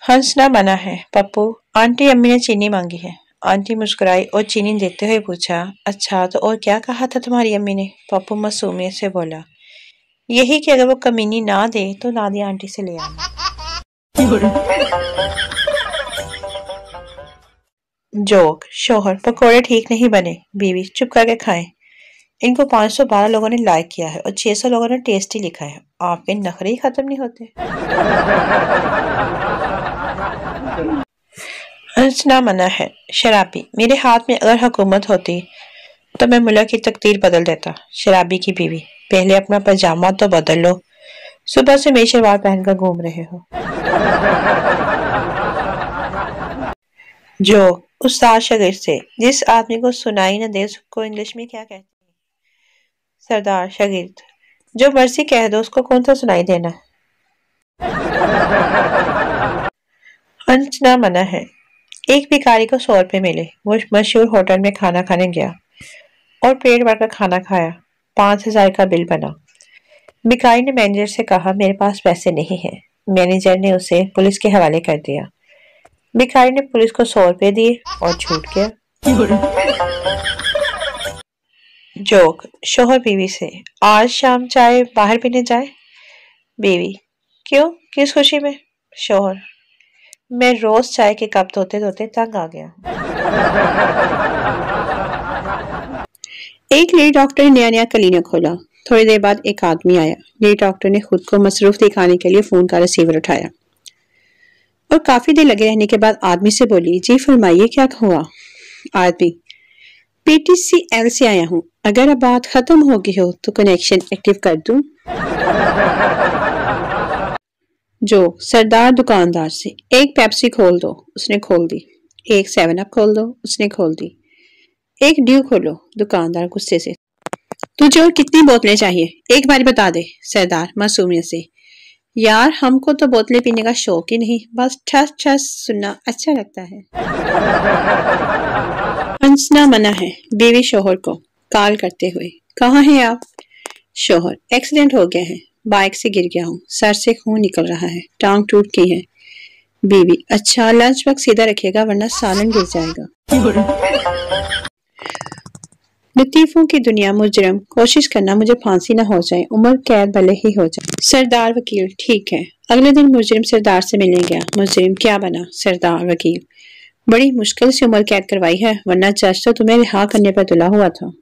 हंसना मना है। पप्पू, आंटी अम्मी ने चीनी मांगी है। आंटी मुस्कुराई और चीनी देते हुए पूछा, अच्छा तो और क्या कहा था तुम्हारी अम्मी ने? पप्पू मासूमियत से बोला, यही कि अगर वो कमीनी ना दे तो नादिया आंटी से ले आना। जोक, शोहर, पकोड़े ठीक नहीं बने। बीवी, चुप करके खाएं। इनको 512 लोगों ने लाइक किया है और 600 लोगों ने टेस्टी लिखा है। आपके नखरे ही खत्म नहीं होते। हंसना मना है। शराबी, मेरे हाथ में अगर हुकूमत होती तो मैं मुल्क की तकदीर बदल देता। शराबी की बीवी, पहले अपना पजामा तो बदल लो, सुबह से मेरी शलवार पहनकर घूम रहे हो। जो उस्ताद शागिर्द से, जिस आदमी को सुनाई न दे उसको इंग्लिश में क्या कहते हैं? सरदार शागिर्द, जो मर्जी कह दो उसको कौन सा सुनाई देना। हंसना मना है। एक भिखारी को 100 रुपए मिले। वो मशहूर होटल में खाना खाने गया और पेट भरकर खाना खाया। 5000 का बिल बना। भिखारी ने मैनेजर से कहा, मेरे पास पैसे नहीं है। मैनेजर ने उसे पुलिस के हवाले कर दिया। भिखारी ने पुलिस को 100 रुपए दिए और छूट गया। जोक, शोहर बीवी से, आज शाम चाय बाहर पीने जाए? बीवी, क्यों, किस खुशी में? शोहर, मैं रोज चाय के कप धोते धोते तंग आ गया। एक लेडी डॉक्टर ने नया नया क्लिनिक खोला। थोड़ी देर बाद एक आदमी आया। लेडी डॉक्टर ने खुद को मसरूफ दिखाने के लिए फोन का रिसीवर उठाया और काफी देर लगे रहने के बाद आदमी से बोली, जी फरमाइए क्या हुआ? आदमी, PTCL से आया हूँ, अगर अब बात खत्म हो गई हो तो कनेक्शन एक्टिव कर दूं? जो सरदार दुकानदार से, एक पेप्सी खोल दो। उसने खोल दी। एक 7 अप खोल दो। उसने खोल दी। एक ड्यू खोलो। दुकानदार गुस्से से, तुझे और कितनी बोतलें चाहिए, एक बार बता दे। सरदार मासूमियत से, यार हमको तो बोतलें पीने का शौक ही नहीं, बस ठस ठस सुनना अच्छा लगता है। हंसना मना है। बीवी शोहर को कॉल करते हुए, कहाँ हैं आप? शोहर, एक्सीडेंट हो गया है, बाइक से गिर गया हूँ, सर से खून निकल रहा है, टांग टूट गई है। बीवी, अच्छा लंच वक्त सीधा रखिएगा वरना सालन गिर जाएगा। लतीफों की दुनिया। मुजरिम, कोशिश करना मुझे फांसी ना हो जाए, उम्र कैद भले ही हो जाए। सरदार वकील, ठीक है। अगले दिन मुजरिम सरदार से मिलने गया। मुजरिम, क्या बना? सरदार वकील, बड़ी मुश्किल से उम्र कैद करवाई है वरना जज तो तुम्हें रिहा करने पर तुला हुआ था।